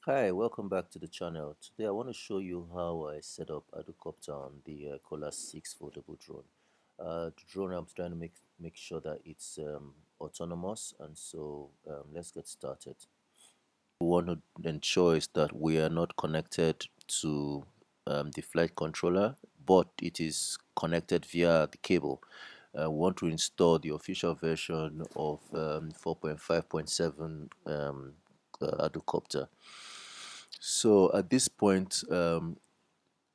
Hi, welcome back to the channel. Today I want to show you how I set up Arducopter on the kolas 6 foldable drone. The drone I'm trying to make sure that it's autonomous, and so let's get started. We want to ensure is that we are not connected to the flight controller, but it is connected via the cable. We want to install the official version of 4.5.7 Arducopter. So at this point,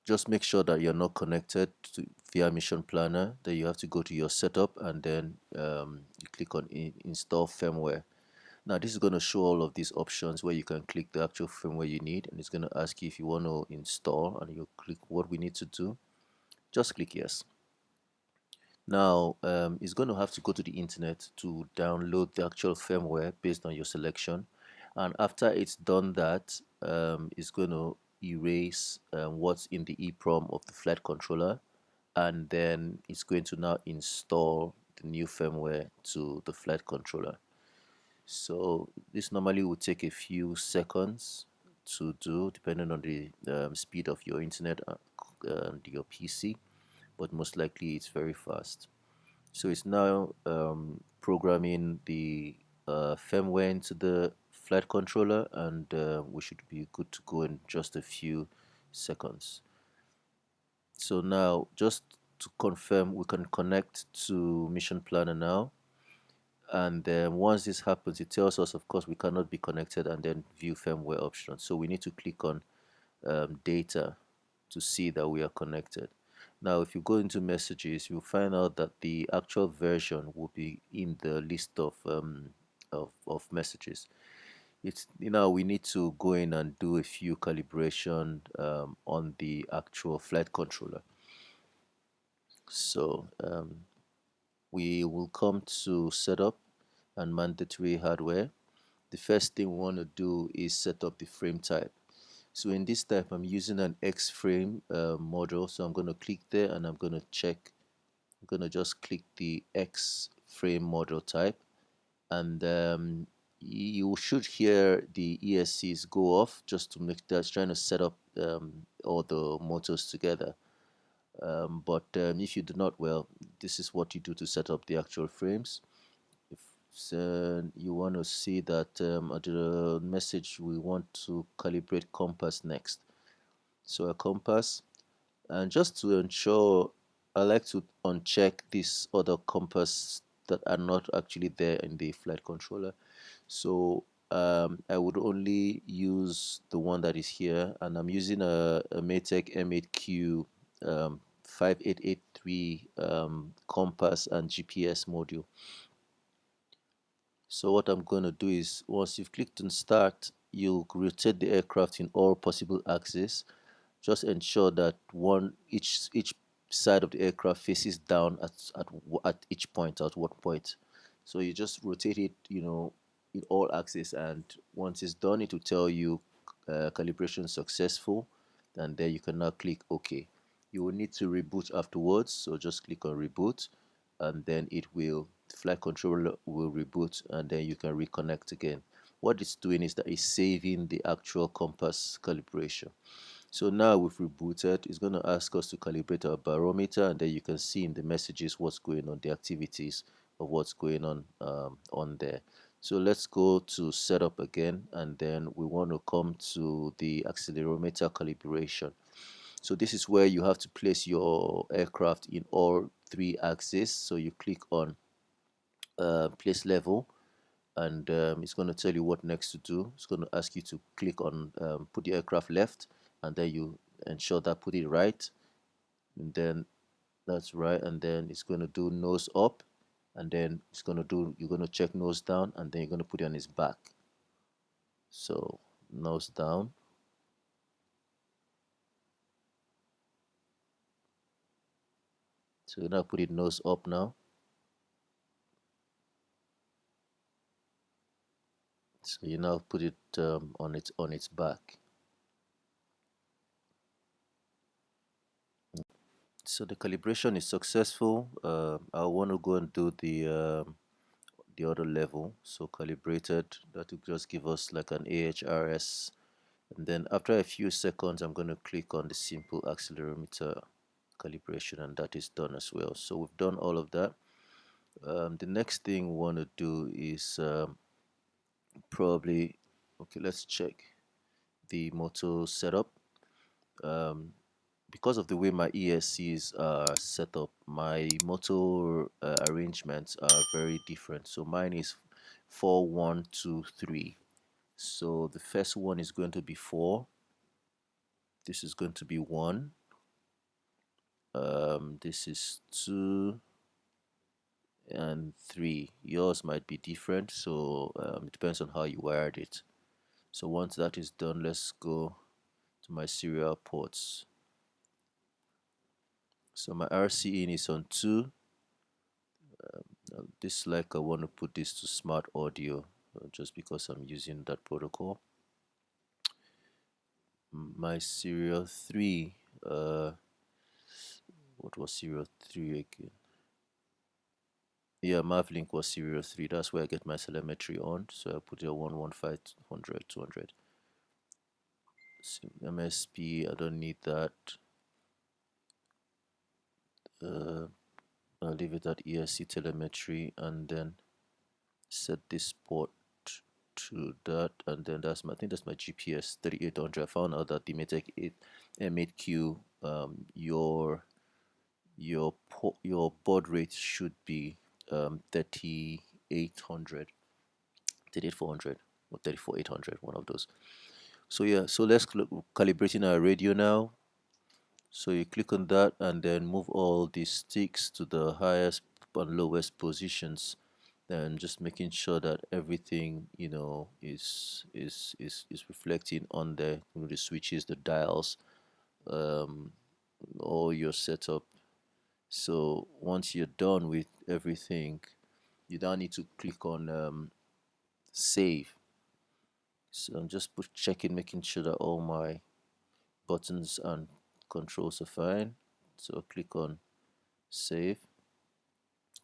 just make sure that you're not connected to via Mission Planner. Then you have to go to your setup and then you click on install firmware. Now this is going to show all of these options where you can click the actual firmware you need, and it's going to ask you if you want to install, and you click what we need to do. Just click yes. Now it's going to have to go to the internet to download the actual firmware based on your selection, and after it's done that, it's going to erase what's in the EEPROM of the flight controller, and then it's going to now install the new firmware to the flight controller. So this normally will take a few seconds to do depending on the speed of your internet and your PC, but most likely it's very fast. So it's now programming the firmware into the flight controller, and we should be good to go in just a few seconds. So now, just to confirm, we can connect to Mission Planner now. And then once this happens, it tells us, of course, we cannot be connected, and then view firmware options. So we need to click on data to see that we are connected. Now, if you go into messages, you'll find out that the actual version will be in the list of messages. It's we need to go in and do a few calibration on the actual flight controller. So we will come to setup and mandatory hardware. The first thing we want to do is set up the frame type. So in this type, I'm using an X frame model. So I'm going to click there and I'm going to check. I'm going to just click the X frame model type, and you should hear the ESCs go off just to make that's trying to set up all the motors together. But if you do not, well, this is what you do to set up the actual frames. If you want to see that at the message, we want to calibrate compass next. So a compass, and just to ensure, I like to uncheck these other compass that are not actually there in the flight controller. So I would only use the one that is here, and I'm using a Maytech M8Q 5883 compass and GPS module. So what I'm going to do is, once you've clicked on start, you'll rotate the aircraft in all possible axes. Just ensure that each side of the aircraft faces down at each point, at one point. So you just rotate it, in all axes, and once it's done, it will tell you calibration successful, and then you can now click OK. You will need to reboot afterwards, so just click on reboot, and then the flight controller will reboot, and then you can reconnect again. What it's doing is that it's saving the actual compass calibration. So now we've rebooted, it's going to ask us to calibrate our barometer, and then you can see in the messages what's going on, the activities of what's going on there. So let's go to setup again, and then we want to come to the accelerometer calibration. So this is where you have to place your aircraft in all three axes. So you click on place level, and it's going to tell you what next to do. It's going to ask you to click on put the aircraft left, and then you ensure that put it right, and then that's right, and then it's going to do nose up, and then you're going to check nose down, and then you're going to put it on its back. So nose down, so now put it nose up now. So you now put it on its back. So the calibration is successful. I want to go and do the other level. So calibrated, that will just give us like an AHRS And then after a few seconds, I'm going to click on the simple accelerometer calibration, and that is done as well. So we've done all of that. The next thing we want to do is probably, okay, let's check the motor setup. Um, because of the way my ESCs are set up, my motor arrangements are very different. So mine is 4, 1, 2, 3. So the first one is going to be 4. This is going to be 1. This is 2 and 3. Yours might be different, so it depends on how you wired it. So once that is done, let's go to my serial ports. So my RC in is on 2. This, like, I want to put this to smart audio just because I'm using that protocol. My serial 3, what was serial 3 again? Yeah, Mavlink was serial 3. That's where I get my telemetry on. So I put it on 11500 200. MSP, I don't need that. I'll leave it at ESC telemetry, and then set this port to that, and then that's my, I think that's my GPS 3800. I found out that the Matec 8 M8Q, your baud rate should be 3800, 38400 or 34800, one of those. So yeah, so let's calibrating our radio now. So you click on that and then move all these sticks to the highest and lowest positions, and just making sure that everything, is reflecting on the switches, the dials, um, all your setup. So once you're done with everything, you don't need to click on save. So I'm just checking, making sure that all my buttons and controls are fine. So click on save,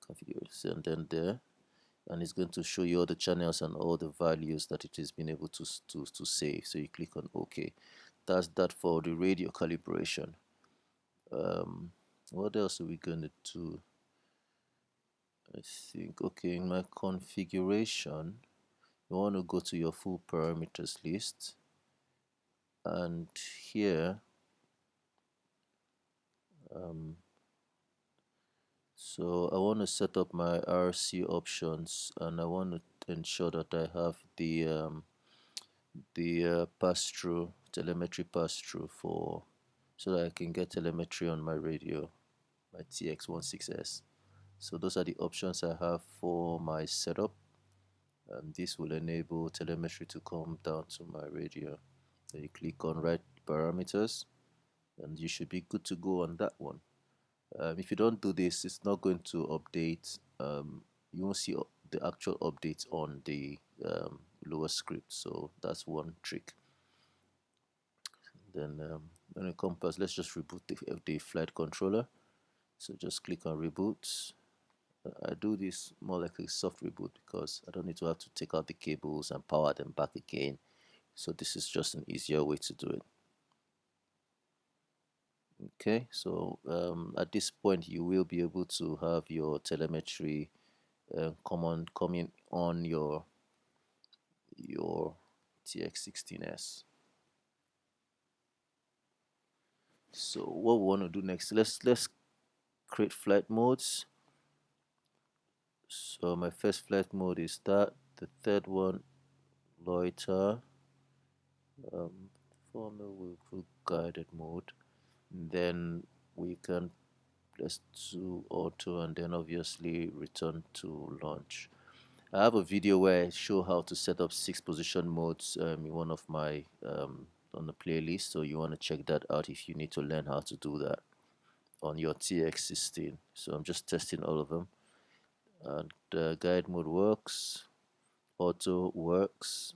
configure, and then there, and it's going to show you all the channels and all the values that it has been able to save. So you click on OK. That's that for the radio calibration. What else are we going to do? I think, okay, in my configuration, you want to go to your full parameters list, and here, so I want to set up my RC options, and I want to ensure that I have the pass-through, telemetry pass-through, for so that I can get telemetry on my radio, my TX16S. So those are the options I have for my setup. This will enable telemetry to come down to my radio. So you click on write parameters, and you should be good to go on that one. If you don't do this, it's not going to update. You won't see the actual updates on the lower script. So that's one trick. Then when it compass, let's just reboot the flight controller. So just click on reboot. I do this more like a soft reboot because I don't need to have to take out the cables and power them back again. So this is just an easier way to do it. Okay, so at this point you will be able to have your telemetry coming on your TX16S. So what we want to do next, let's create flight modes. So my first flight mode is that. The third one, loiter. Former will put guided mode. Then we can, let's do auto, and then obviously return to launch. I have a video where I show how to set up 6 position modes in one of my on the playlist, so you want to check that out if you need to learn how to do that on your TX16. So I'm just testing all of them, and guide mode works, auto works,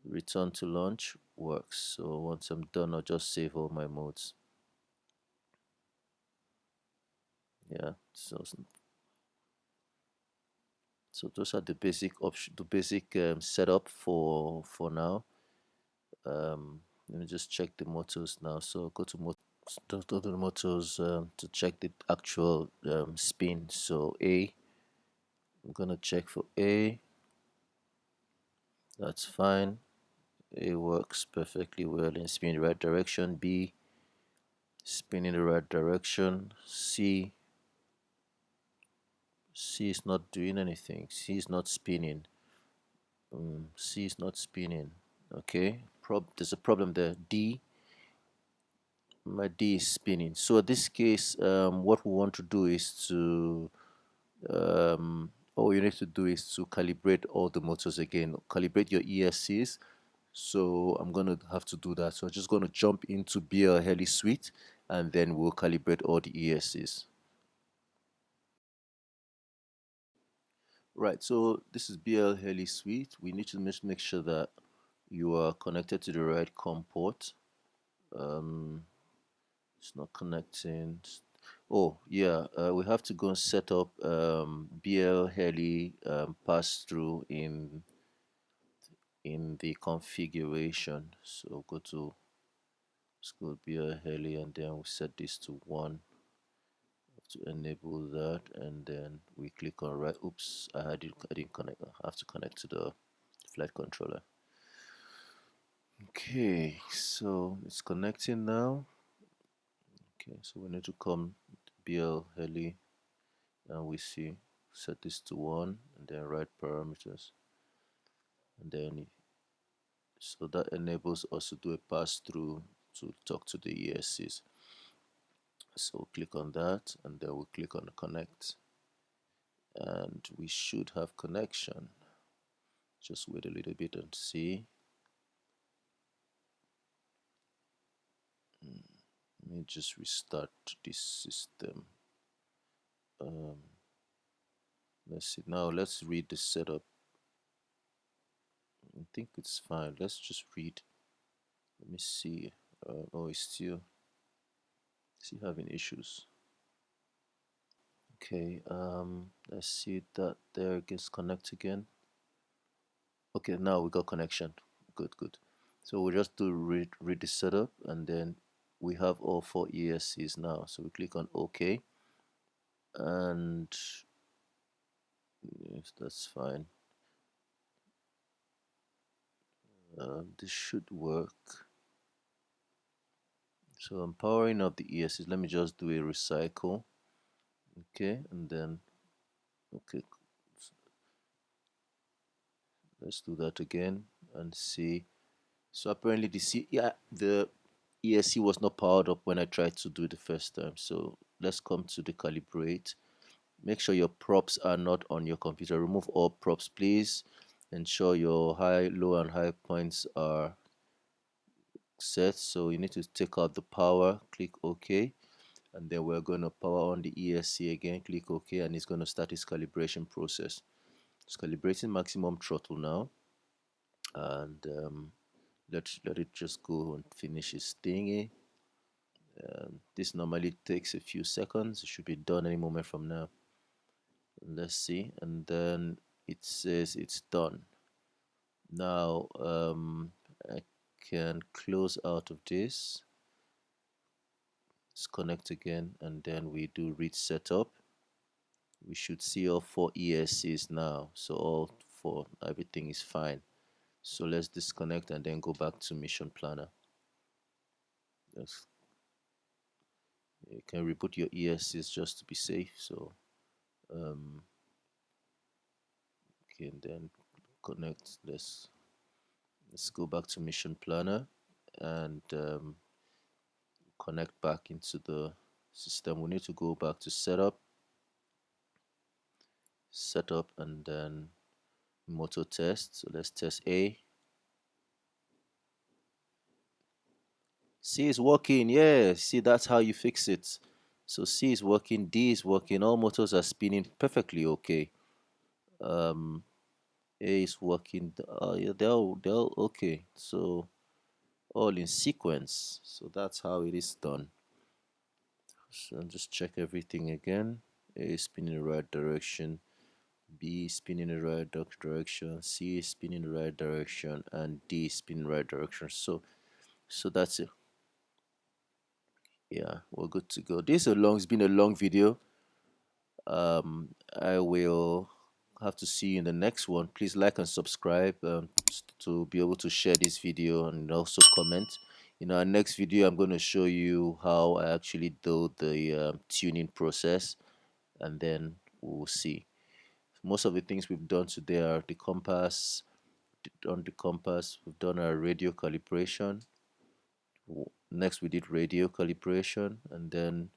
return to launch works. So once I'm done, I'll just save all my modes. Yeah, so those are the basic option, the basic setup for now. Let me just check the motors now. So go to the motors to check the actual spin. So A, I'm gonna check for A. That's fine. A works perfectly well in spin in the right direction. B, spin in the right direction. C is not doing anything. C is not spinning. C is not spinning. Okay. There's a problem there. D, my D is spinning. So in this case, what we want to do is to all you need to do is to calibrate all the motors again. Calibrate your ESCs. So I'm gonna have to do that. So I'm just gonna jump into BL Heli Suite, and then we'll calibrate all the ESCs. Right, so this is BL Heli Suite. We need to make sure that you are connected to the right COM port. It's not connecting. Oh, yeah, we have to go and set up BL Heli pass-through in the configuration. So let's go BL Heli, and then we set this to 1 to enable that, and then we click on right. Oops, I didn't connect. I have to connect to the flight controller. Okay, so it's connecting now. Okay, so we need to come to BL Heli, and we see set this to 1, and then write parameters, and then so that enables us to do a pass through to talk to the ESCs. So click on that, and then we click on connect, and we should have connection. Just wait a little bit and see. Let me just restart this system. Let's see. Now let's read the setup. I think it's fine. Let's just read. Let me see. Oh, it's still having issues. Okay. Let's see that there gets connect again. Okay, now we got connection. Good, good. So we'll just do read the setup, and then we have all 4 ESCs now. So we click on OK, and yes, that's fine. This should work. So I'm powering up the ESCs. Let me just do a recycle. Okay, and then okay, let's do that again and see. So apparently the ESC was not powered up when I tried to do it the first time. So let's come to the calibrate. Make sure your props are not on your computer. Remove all props, please. Ensure your low and high points are set. So you need to take out the power, click OK, and then we're going to power on the ESC again, click OK, and it's going to start its calibration process. It's calibrating maximum throttle now, and let it just go and finish its thingy. This normally takes a few seconds. It should be done any moment from now. Let's see, and then it says it's done. Now I can close out of this. Let's connect again, and then we do read setup. We should see all 4 ESCs now. So all 4, everything is fine. So let's disconnect and then go back to Mission Planner. Yes. You can reboot your ESCs just to be safe. So okay, and then connect. Let's go back to Mission Planner and connect back into the system. We need to go back to setup, and then motor test. So let's test A. C is working. Yeah, see, that's how you fix it. So C is working, D is working. All motors are spinning perfectly okay. A is working. Yeah, they're all okay. So all in sequence. So that's how it is done. So just check everything again. A is spinning in the right direction. B spinning in the right direction, C spinning in the right direction, and D spinning in the right direction. So that's it. Yeah, we're good to go. It's been a long video. I will have to see you in the next one. Please like and subscribe to be able to share this video and also comment. In our next video, I'm going to show you how I actually do the tuning process, and then we'll see. Most of the things we've done today are the compass. On the compass, we've done our radio calibration. Next, we did radio calibration, and then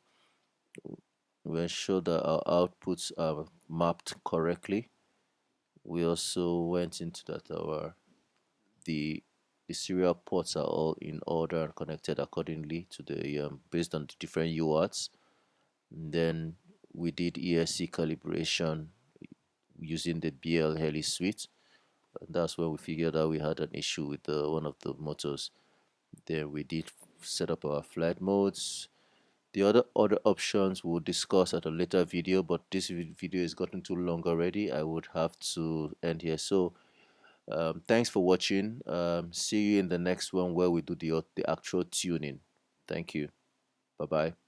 we ensure that our outputs are mapped correctly. We also went into that the the serial ports are all in order and connected accordingly to the based on the different UARTs. And then we did ESC calibration using the BL suite. And that's when we figured out we had an issue with one of the motors. Then we did set up our flight modes. The other options we'll discuss at a later video, but this video is gotten too long already. I would have to end here. So thanks for watching. See you in the next one where we do the actual tuning. Thank you. Bye bye.